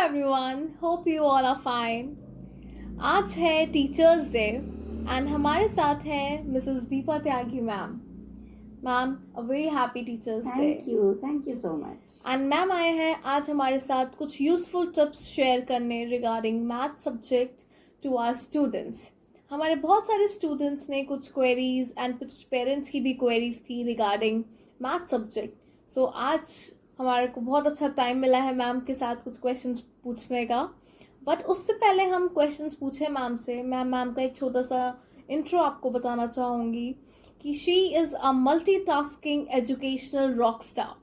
everyone, hope you all are fine. आज है teachers day and हमारे साथ है Mrs Deepa Tyagi ma'am. Ma'am, a very happy teachers day. Thank you so much. And ma'am आए हैं आज हमारे साथ कुछ यूजफुल टिप्स शेयर करने regarding math subject to our students. हमारे बहुत सारे स्टूडेंट्स ने कुछ क्वेरीज एंड कुछ पेरेंट्स की भी क्वेरीज थी रिगार्डिंग मैथ सब्जेक्ट. सो आज हमारे को बहुत अच्छा टाइम मिला है मैम के साथ कुछ क्वेश्चंस पूछने का. बट उससे पहले हम क्वेश्चंस पूछे मैम से. मैम का एक छोटा सा इंट्रो आपको बताना चाहूँगी कि she is a multitasking educational rock star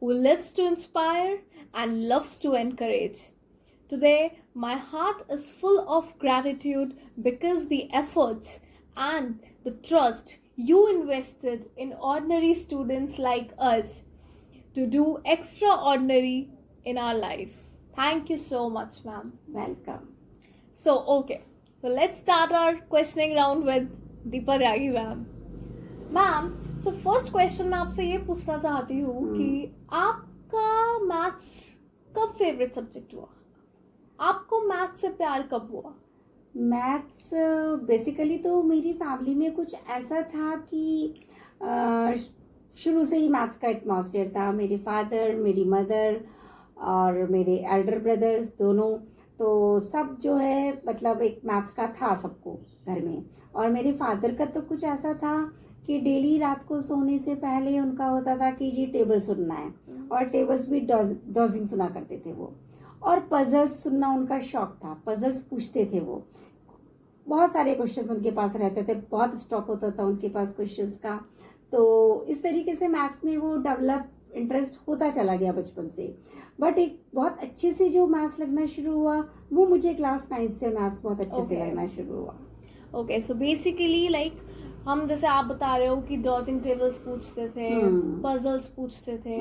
who lives to inspire and loves to encourage. Today, my heart is full of gratitude because the efforts and the trust you invested in ordinary students like us to do extraordinary in our life. Thank you so much, ma'am. Welcome. So, okay. So, let's start our questioning round with Deepa Tyagi, ma'am. Ma'am, so first question मैं आपसे ये पूछना चाहती हूँ कि आपका maths कब favourite subject हुआ? आपको मैथ्स से प्यार कब हुआ? मैथ्स बेसिकली तो मेरी फैमिली में कुछ ऐसा था कि शुरू से ही मैथ्स का एटमॉस्फेयर था. मेरे फादर, मेरी मदर और मेरे एल्डर ब्रदर्स दोनों, तो सब जो है मतलब एक मैथ्स का था सबको घर में. और मेरे फादर का तो कुछ ऐसा था कि डेली रात को सोने से पहले उनका होता था कि जी टेबल सुनना है, और टेबल्स भी डॉजिंग सुना करते थे वो. और पजल्स सुनना उनका शौक था. पजल्स पूछते थे वो. बहुत सारे क्वेश्चंस उनके पास रहते थे, बहुत स्टॉक होता था उनके पास क्वेश्चंस का. तो इस तरीके से मैथ्स में वो डेवलप इंटरेस्ट होता चला गया बचपन से. बट एक बहुत अच्छे से जो मैथ्स लगना शुरू हुआ वो मुझे क्लास 9 से मैथ्स बहुत अच्छे से लगना शुरू हुआ. ओके, सो बेसिकली लाइक हम जैसे आप बता रहे हो कि डॉजिंग टेबल्स पूछते थे, पजल्स पूछते थे,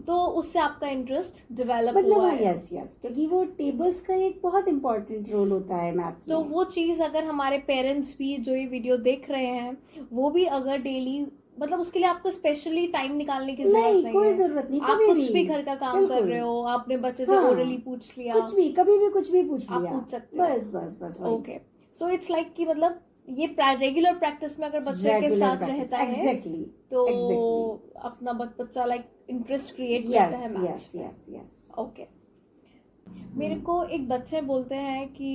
तो उससे आपका इंटरेस्ट डेवलप हुआ है. यस, क्योंकि वो टेबल्स का एक बहुत इंपॉर्टेंट रोल होता है मैथ्स में. तो वो चीज़ अगर हमारे पेरेंट्स भी जो ये वीडियो देख रहे हैं वो भी अगर डेली, मतलब उसके लिए आपको स्पेशली टाइम निकालने की जरूरत नहीं, कोई जरूरत नहीं. आप कुछ भी घर का काम कर रहे हो, आपने बच्चे से ओरली पूछ लिया, कुछ भी कभी भी कुछ भी पूछ लिया, आप पूछ सकते हो. बस. ओके, सो इट्स लाइक कि मतलब ये रेगुलर प्रैक्टिस में अगर बच्चे के साथ रहता है तो अपना बच्चा लाइक इंटरेस्ट क्रिएट करता है मैथ्स में. यस. ओके, मेरे को एक बच्चे बोलते हैं कि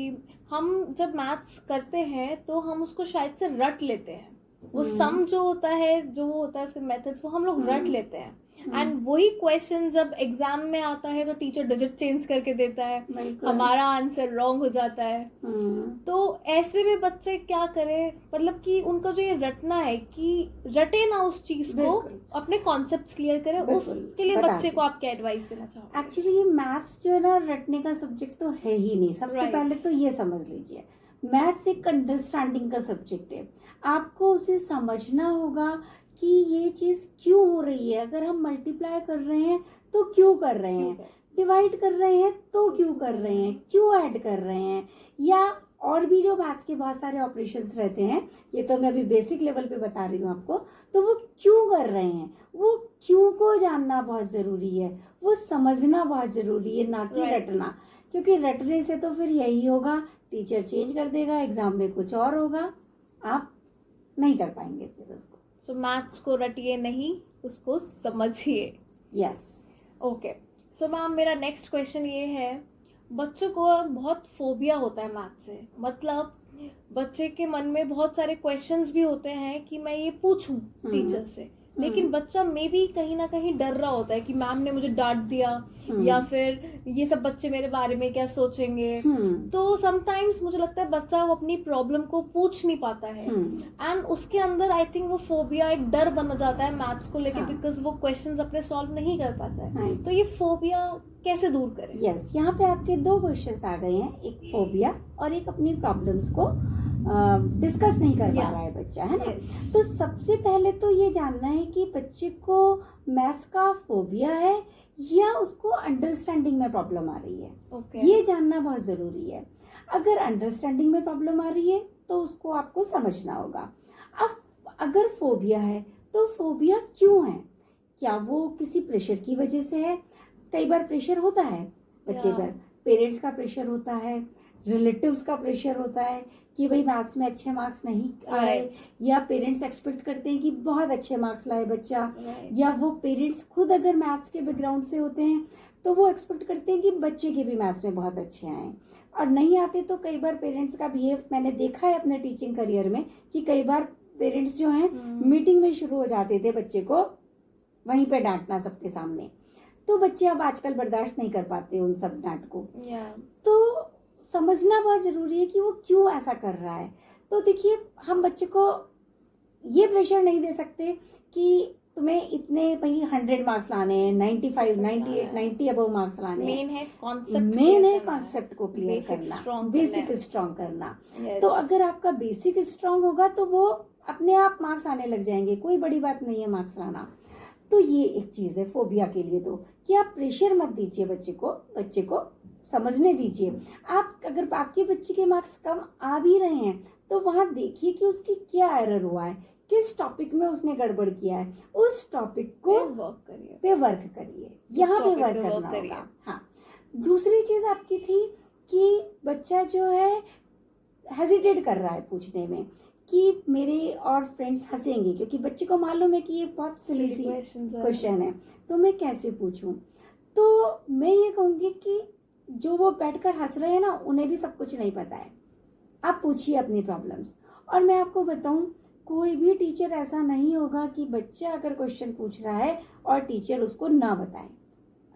हम जब मैथ्स करते हैं तो हम उसको शायद से रट लेते हैं. वो सम जो होता है उसके मेथड्स वो हम लोग रट लेते हैं. एंड वही क्वेश्चन जब एग्जाम में आता है तो टीचर डिजिट चेंज करके देता है, हमारा आंसर रॉन्ग हो जाता है. तो ऐसे में बच्चे क्या करें, मतलब कि उनका जो ये रटना है कि रटे ना उस चीज को, अपने कॉन्सेप्ट्स क्लियर करें, उसके लिए बच्चे को आप क्या एडवाइस देना चाहोगे? एक्चुअली ये मैथ्स जो है ना रटने का सब्जेक्ट तो है ही नहीं. सबसे पहले तो ये समझ लीजिए, मैथ्स एक अंडरस्टैंडिंग का सब्जेक्ट है. आपको उसे समझना होगा कि ये चीज़ क्यों हो रही है. अगर हम मल्टीप्लाई कर रहे हैं तो क्यों कर रहे हैं, डिवाइड कर रहे हैं तो क्यों कर रहे हैं, क्यों ऐड कर रहे हैं, या और भी जो मैथ्स के बहुत सारे ऑपरेशंस रहते हैं, ये तो मैं अभी बेसिक लेवल पे बता रही हूँ आपको. तो वो क्यों कर रहे हैं, वो क्यों को जानना बहुत ज़रूरी है, वो समझना बहुत ज़रूरी है, ना कि रटना. क्योंकि रटने से तो फिर यही होगा, टीचर चेंज कर देगा, एग्जाम में कुछ और होगा, आप नहीं कर पाएंगे फिर उसको. सो मैथ्स को रटिए नहीं, उसको समझिए. यस. ओके, सो मैम मेरा नेक्स्ट क्वेश्चन ये है, बच्चों को बहुत फोबिया होता है मैथ से. मतलब बच्चे के मन में बहुत सारे क्वेश्चंस भी होते हैं कि मैं ये पूछूं टीचर से, लेकिन बच्चा मे भी कहीं ना कहीं डर रहा होता है कि मैम ने मुझे डांट दिया, या फिर ये सब बच्चे मेरे बारे में क्या सोचेंगे. तो समटाइम्स मुझे लगता है बच्चा वो अपनी प्रॉब्लम को पूछ नहीं पाता है, एंड उसके अंदर आई थिंक वो फोबिया, एक डर बन जाता है मैथ्स को लेके, बिकॉज वो क्वेश्चंस अपने सॉल्व नहीं कर पाता है. तो ये फोबिया कैसे दूर करें? यस, यहाँ पे आपके दो क्वेश्चंस आ गए हैं, एक फोबिया और एक अपनी प्रॉब्लम्स को डिस्कस नहीं कर पा रहा है बच्चा, है ना. तो सबसे पहले तो ये जानना है कि बच्चे को मैथ्स का फोबिया है या उसको अंडरस्टैंडिंग में प्रॉब्लम आ रही है. ये जानना बहुत ज़रूरी है. अगर अंडरस्टैंडिंग में प्रॉब्लम आ रही है तो उसको आपको समझना होगा. अब अगर फोबिया है तो फोबिया क्यों है, क्या वो किसी प्रेशर की वजह से है? कई बार प्रेशर होता है बच्चे पर, पेरेंट्स का प्रेशर होता है, रिलेटिव्स का प्रेशर होता है कि भाई मैथ्स में अच्छे मार्क्स नहीं आ रहे, Right. या पेरेंट्स एक्सपेक्ट करते हैं कि बहुत अच्छे मार्क्स लाए बच्चा, Right. या वो पेरेंट्स खुद अगर मैथ्स के बैकग्राउंड से होते हैं तो वो एक्सपेक्ट करते हैं कि बच्चे के भी मैथ्स में बहुत अच्छे आए, और नहीं आते तो कई बार पेरेंट्स का बिहेव मैंने देखा है अपने टीचिंग करियर में कि कई बार पेरेंट्स जो हैं मीटिंग में शुरू हो जाते थे बच्चे को वहीं पे डांटना सबके सामने, तो बच्चे अब आजकल बर्दाश्त नहीं कर पाते उन सब डांट को। Yeah. तो समझना बहुत जरूरी है कि वो क्यों ऐसा कर रहा है। तो देखिए, हम बच्चे को ये प्रेशर नहीं दे सकते कि तुम्हें इतने भाई 100 मार्क्स लाने हैं, 95, 98, 90 अबव मार्क्स लाने हैं। मेन है कॉन्सेप्ट, मेन है कॉन्सेप्ट को क्लियर Basic करना, strong बेसिक करना है। स्ट्रॉन्ग करना। Yes. तो अगर आपका बेसिक स्ट्रॉन्ग होगा तो वो अपने आप मार्क्स आने लग जाएंगे, कोई बड़ी बात नहीं है मार्क्स लाना। तो ये एक चीज है फोबिया के लिए, तो कि आप प्रेशर मत दीजिए बच्चे को समझने दीजिए। आप अगर आपके बच्चे के मार्क्स कम आ भी रहे हैं तो वहां देखिए कि उसकी क्या एरर हुआ है, किस टॉपिक में उसने गड़बड़ किया है, उस टॉपिक को वर्क करिए, पे वर्क करिए, यहाँ पे वर्क करना होगा। हाँ, दूसरी चीज आपकी थी कि बच्चा जो है हेजिटेट कर रहा है पूछने में कि मेरे और फ्रेंड्स हंसेंगे, क्योंकि बच्चे को मालूम है कि ये बहुत सिली सी क्वेश्चन है, तो मैं कैसे पूछूं। तो मैं ये कहूँगी कि जो वो बैठकर हंस रहे हैं ना, उन्हें भी सब कुछ नहीं पता है। आप पूछिए अपनी प्रॉब्लम्स। और मैं आपको बताऊं, कोई भी टीचर ऐसा नहीं होगा कि बच्चा अगर क्वेश्चन पूछ रहा है और टीचर उसको ना बताए।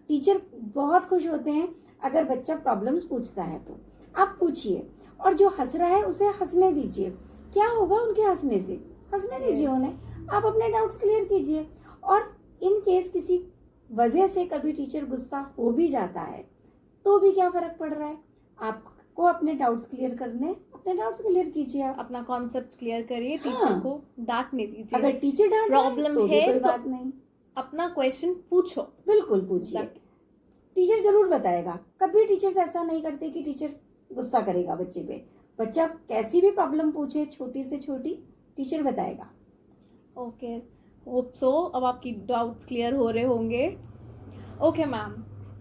टीचर बहुत खुश होते हैं अगर बच्चा प्रॉब्लम्स पूछता है, तो आप पूछिए। और जो हंस रहा है उसे हंसने दीजिए। क्या होगा उनके हंसने से? हंसने दीजिए उन्हें, आप अपने डाउट्स क्लियर कीजिए। और इन केस किसी वजह से कभी टीचर गुस्सा हो भी जाता है तो भी क्या फर्क पड़ रहा है, आपको अपने डाउट्स क्लियर करने, अपने डाउट्स क्लियर कीजिए। आप अपना कॉन्सेप्ट क्लियर करिए, हाँ। टीचर को डांटने दीजिए। अगर टीचर डांट रहा है प्रॉब्लम तो भी है कोई तो बात नहीं, अपना क्वेश्चन पूछो, बिल्कुल पूछिए, टीचर जरूर बताएगा। कभी टीचर्स ऐसा नहीं करते कि टीचर गुस्सा करेगा बच्चे पे। बच्चा कैसी भी प्रॉब्लम पूछे, छोटी से छोटी, टीचर बताएगा। ओके, होप सो अब आपकी डाउट्स क्लियर हो रहे होंगे। ओके मैम,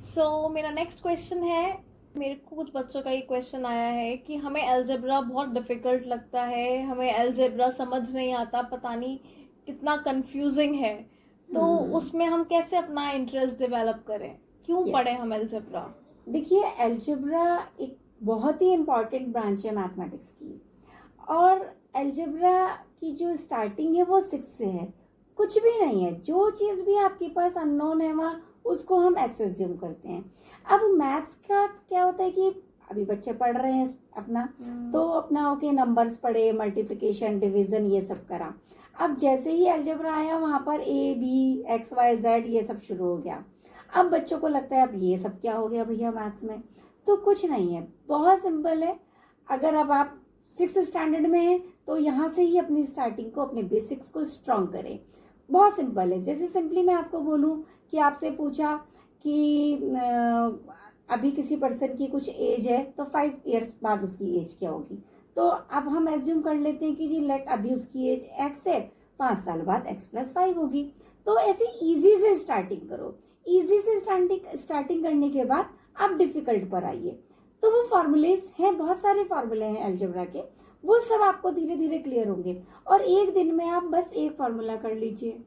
सो मेरा नेक्स्ट क्वेश्चन है, मेरे को कुछ बच्चों का ये क्वेश्चन आया है कि हमें अलजेब्रा बहुत डिफिकल्ट लगता है, हमें अलजेब्रा समझ नहीं आता, पता नहीं कितना कंफ्यूजिंग है, तो उसमें हम कैसे अपना इंटरेस्ट डेवलप करें, क्यों पढ़े हम अलजेब्रा? देखिए, अलजेब्रा एक बहुत ही इम्पॉर्टेंट ब्रांच है मैथमेटिक्स की, और अलजेब्रा की जो स्टार्टिंग है वो 6 से है। कुछ भी नहीं है, जो चीज़ भी आपके पास अननोन है वहाँ उसको हम एक्सेस ज्यूम करते हैं। अब मैथ्स का क्या होता है कि अभी बच्चे पढ़ रहे हैं अपना, तो अपना ओके नंबर्स पढ़े, मल्टीप्लिकेशन, डिवीजन, ये सब करा। अब जैसे ही अलजेब्रा आया वहाँ पर A, B, X, Y, Z ये सब शुरू हो गया। अब बच्चों को लगता है अब ये सब क्या हो गया भैया मैथ्स में। तो कुछ नहीं है, बहुत सिंपल है। अगर अब आप 6th स्टैंडर्ड में हैं तो यहाँ से ही अपनी स्टार्टिंग को, अपने बेसिक्स को स्ट्रॉन्ग करें। बहुत सिंपल है। जैसे सिंपली मैं आपको बोलूँ कि आपसे पूछा कि अभी किसी पर्सन की कुछ एज है तो 5 इयर्स बाद उसकी एज क्या होगी, तो अब हम एज्यूम कर लेते हैं कि जी लेट अभी उसकी एज x है, 5 साल बाद x+5 होगी। तो ऐसे इजी से स्टार्टिंग करो। इजी से स्टार्टिंग करने के बाद आप डिफिकल्ट पर आइए। तो वो फॉर्मूलेस हैं, बहुत सारे फॉर्मूले हैं अलजेब्रा के, वो सब आपको धीरे धीरे क्लियर होंगे। और एक दिन में आप बस एक फॉर्मूला कर लीजिए,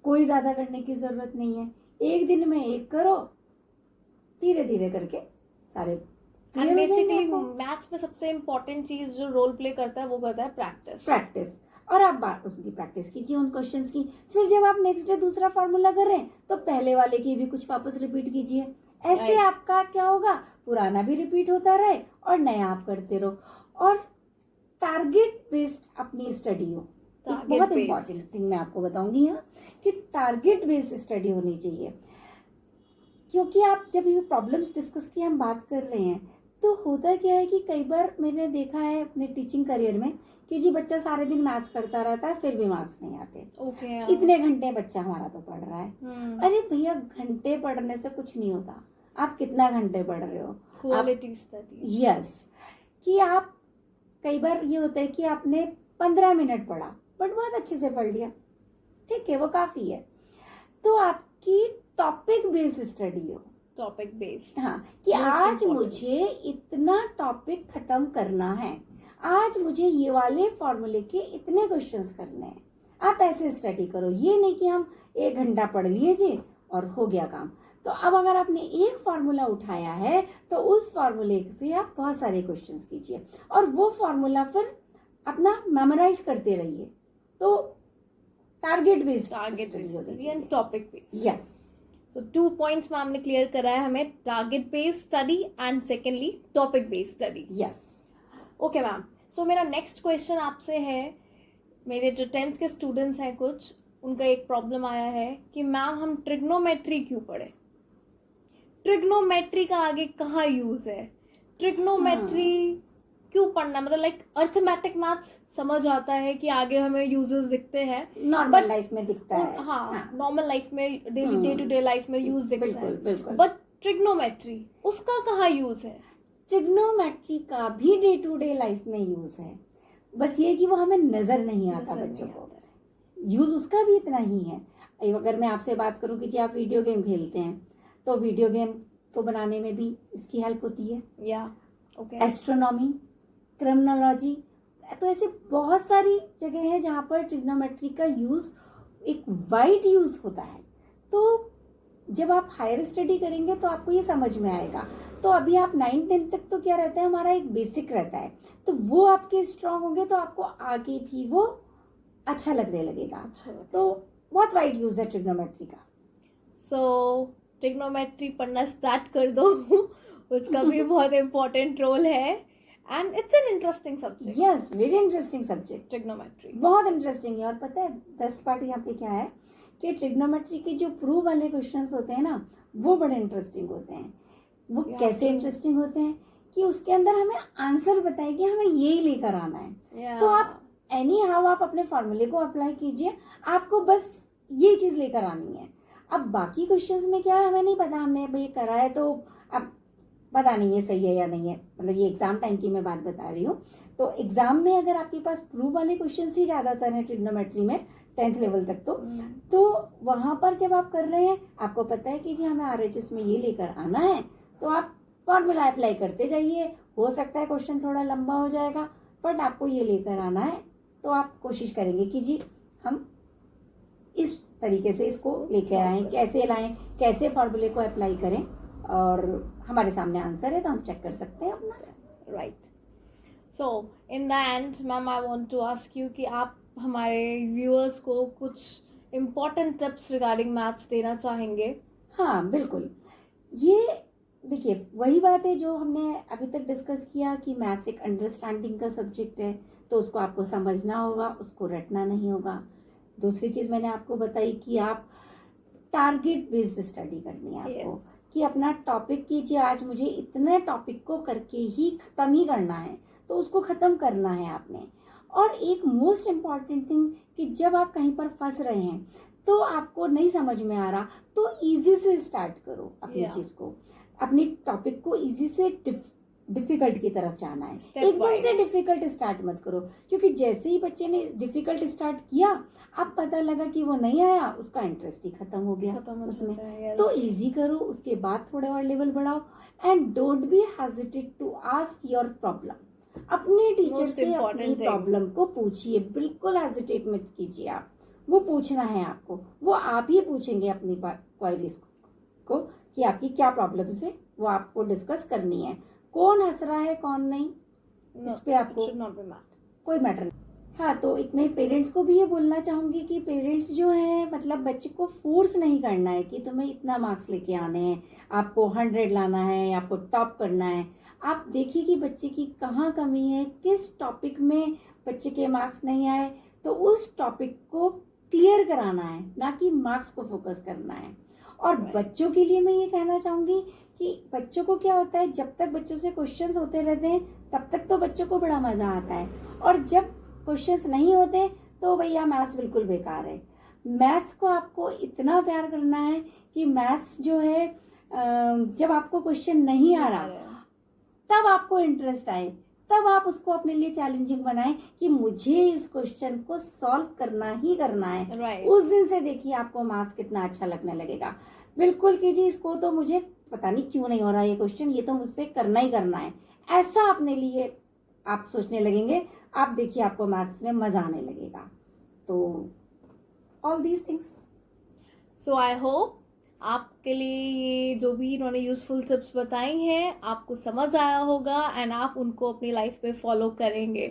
कोई ज़्यादा करने की ज़रूरत नहीं है। एक दिन में एक करो, धीरे धीरे करके सारे एंड बेसिकली मैथ्स में सबसे इम्पोर्टेंट चीज जो रोल प्ले करता है वो करता है प्रैक्टिस। और आप बात उसकी प्रैक्टिस कीजिए उन क्वेश्चंस की। फिर जब आप नेक्स्ट डे दूसरा फॉर्मूला कर रहे हैं तो पहले वाले की भी कुछ वापस रिपीट कीजिए। ऐसे आपका क्या होगा, पुराना भी रिपीट होता रहे और नया आप करते रहो। और टारगेट बेस्ड अपनी स्टडी हो। एक बहुत इंपॉर्टेंट थिंग मैं आपको बताऊंगी यहाँ कि टारगेट बेस्ड स्टडी होनी चाहिए। क्योंकि आप जब ये प्रॉब्लम्स डिस्कस की हम बात कर रहे हैं तो होता क्या है कि कई बार मैंने देखा है अपने टीचिंग करियर में कि जी बच्चा सारे दिन मैथ्स करता रहता है फिर भी मार्क्स नहीं आते। इतने घंटे बच्चा हमारा तो पढ़ रहा है। अरे भैया, घंटे पढ़ने से कुछ नहीं होता। आप कितना घंटे पढ़ रहे हो, क्वालिटी स्टडी। यस, कि आप कई बार ये होता है कि आपने 15 मिनट पढ़ा बट बहुत अच्छे से पढ़ लिया, ठीक है, वो काफी है। तो आपकी टॉपिक बेस्ड स्टडी हो, टॉपिक बेस्ड। हाँ, कि Most आज important. मुझे इतना टॉपिक खत्म करना है, आज मुझे ये वाले फॉर्मूले के इतने क्वेश्चंस करने हैं। आप ऐसे स्टडी करो, ये नहीं कि हम 1 घंटा पढ़ लीजिए और हो गया काम। तो अब अगर आपने एक फार्मूला उठाया है तो उस फार्मूले से आप बहुत सारे क्वेश्चंस कीजिए और वो फार्मूला फिर अपना मेमोराइज करते रहिए। तो target based study and topic based. Yes. तो 2 पॉइंट्स मैम ने क्लियर कराया हमें, target based study and secondly topic based study. Yes. Okay ma'am, so मेरा नेक्स्ट क्वेश्चन आपसे है, मेरे जो 10th के स्टूडेंट्स हैं कुछ, उनका एक प्रॉब्लम आया है कि मैम हम ट्रिग्नोमेट्री क्यों पढ़े, ट्रिग्नोमेट्री का आगे कहाँ यूज है, ट्रिग्नोमेट्री क्यों पढ़ना, मतलब लाइक अर्थमेटिक मैथ्स समझ आता है कि आगे हमें यूजेस दिखते हैं, नॉर्मल लाइफ में दिखता है। हाँ, नॉर्मल लाइफ में डे टू डे लाइफ में यूज दिखता बिल्कुल, है, बिल्कुल। बट ट्रिग्नोमेट्री उसका कहाँ यूज है? ट्रिग्नोमेट्री का भी डे टू डे लाइफ में यूज है, बस ये कि वो हमें नजर नहीं आता नजर बच्चों नहीं को। आता यूज उसका भी इतना ही है। अगर मैं आपसे बात करूं कि जी आप वीडियो गेम खेलते हैं तो वीडियो गेम को बनाने में भी इसकी हेल्प होती है। या ओके। एस्ट्रोनॉमी, क्रिमिनोलॉजी, तो ऐसे बहुत सारी जगह है जहाँ पर ट्रिग्नोमेट्री का यूज एक वाइड यूज होता है। तो जब आप हायर स्टडी करेंगे तो आपको ये समझ में आएगा। तो अभी आप 9-10 तक तो क्या रहता है, हमारा एक बेसिक रहता है, तो वो आपके स्ट्रांग होंगे तो आपको आगे भी वो अच्छा लगने लगेगा। तो बहुत वाइड यूज है ट्रिग्नोमेट्री का। सो ट्रिग्नोमेट्री पढ़ना स्टार्ट कर दो उसका भी बहुत इम्पोर्टेंट रोल है and it's an interesting subject. Yes, very interesting subject, trigonometry बहुत इंटरेस्टिंग है। और पता है बेस्ट पार्ट यहाँ पे क्या है कि ट्रिग्नोमेट्री के जो प्रूव वाले क्वेश्चंस होते हैं ना, वो बड़े इंटरेस्टिंग होते हैं। वो कैसे इंटरेस्टिंग होते हैं कि उसके अंदर हमें आंसर बताए कि हमें यही लेकर आना है। तो आप एनी हाउ आप अपने फॉर्मूले को अप्लाई कीजिए, आपको बस ये चीज लेकर आनी है। अब बाकी क्वेश्चंस में क्या है हमें नहीं पता, हमने भाई करा है तो अब पता नहीं ये सही है या नहीं है, मतलब ये एग्जाम टाइम की मैं बात बता रही हूँ। तो एग्जाम में अगर आपके पास प्रूव वाले क्वेश्चंस ही ज्यादातर हैं ट्रिग्नोमेट्री में 10th लेवल तक, तो वहां पर जब आप कर रहे हैं आपको पता है कि जी हमें RHS में ये लेकर आना है, तो आप फॉर्मूला अप्लाई करते जाइए। हो सकता है क्वेश्चन थोड़ा लंबा हो जाएगा, बट आपको ये लेकर आना है, तो आप कोशिश करेंगे कि जी हम इस तरीके से इसको लेकर आएं, कैसे लाएं, कैसे फॉर्मूले को अप्लाई करें, और हमारे सामने आंसर है तो हम चेक कर सकते हैं अपना। Right. So in the end ma'am I want to ask you कि आप हमारे व्यूअर्स को कुछ इम्पोर्टेंट टिप्स रिगार्डिंग मैथ्स देना चाहेंगे? हाँ बिल्कुल। ये देखिए वही बात है जो हमने अभी तक डिस्कस किया कि मैथ्स एक अंडरस्टैंडिंग का सब्जेक्ट है, तो उसको आपको समझना होगा, उसको रटना नहीं होगा। दूसरी चीज़ मैंने आपको बताई कि आप टारगेट बेस्ड स्टडी करनी है आपको। Yes. कि अपना टॉपिक कीजिए, आज मुझे इतने टॉपिक को करके ही ख़त्म ही करना है, तो उसको ख़त्म करना है आपने। और एक मोस्ट इम्पॉर्टेंट थिंग कि जब आप कहीं पर फंस रहे हैं तो आपको नहीं समझ में आ रहा, तो इजी से स्टार्ट करो अपनी चीज़ को, अपनी टॉपिक को इजी से डिफिकल्ट की तरफ जाना है। एकदम से डिफिकल्ट स्टार्ट मत करो, क्योंकि जैसे ही बच्चे ने डिफिकल्ट स्टार्ट किया, अब पता लगा कि वो नहीं आया, उसका इंटरेस्ट ही खत्म हो गया उसमें। तो इजी करो, उसके बाद थोड़ा और लेवल बढ़ाओ। And don't be hesitate to ask your problem. अपने टीचर से अपनी प्रॉब्लम को पूछिए, बिल्कुल हेजिटेट मत कीजिए आप, वो पूछना है आपको, वो आप ही पूछेंगे अपनी क्वेरीज को कि आपकी क्या प्रॉब्लम है, वो आपको डिस्कस करनी है। कौन हंस रहा है कौन नहीं, इस पे आपको कोई मैटर नहीं। हाँ, तो एक मैं पेरेंट्स को भी ये बोलना चाहूंगी कि पेरेंट्स जो है, मतलब बच्चे को फोर्स नहीं करना है कि तुम्हें इतना मार्क्स लेके आने हैं, आपको 100 लाना है, आपको टॉप करना है। आप देखिए कि बच्चे की कहाँ कमी है, किस टॉपिक में बच्चे के मार्क्स नहीं आए, तो उस टॉपिक को क्लियर कराना है, ना कि मार्क्स को फोकस करना है। और बच्चों के लिए मैं ये कहना चाहूंगी कि बच्चों को क्या होता है, जब तक बच्चों से क्वेश्चंस होते रहते हैं तब तक तो बच्चों को बड़ा मजा आता है, और जब क्वेश्चंस नहीं होते तो भैया मैथ्स बिल्कुल बेकार है। मैथ्स को आपको इतना प्यार करना है कि मैथ्स जो है, जब आपको क्वेश्चन नहीं आ रहा तब आपको इंटरेस्ट आए, तब आप उसको अपने लिए चैलेंजिंग बनाएं कि मुझे इस क्वेश्चन को सॉल्व करना ही करना है। उस दिन से देखिए आपको मैथ्स कितना अच्छा लगने लगेगा। बिल्कुल कीजिए इसको, तो मुझे पता नहीं क्यों नहीं हो रहा ये क्वेश्चन, ये तो मुझसे करना ही करना है, ऐसा अपने लिए आप सोचने लगेंगे। आप देखिए आपको मैथ्स में मज़ा आने लगेगा। तो all these things. So I hope आपके लिए ये जो भी इन्होंने यूजफुल टिप्स बताई हैं आपको समझ आया होगा एंड आप उनको अपनी लाइफ में फॉलो करेंगे।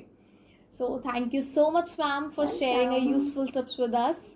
So thank you so much ma'am for sharing a Welcome. Useful tips with us.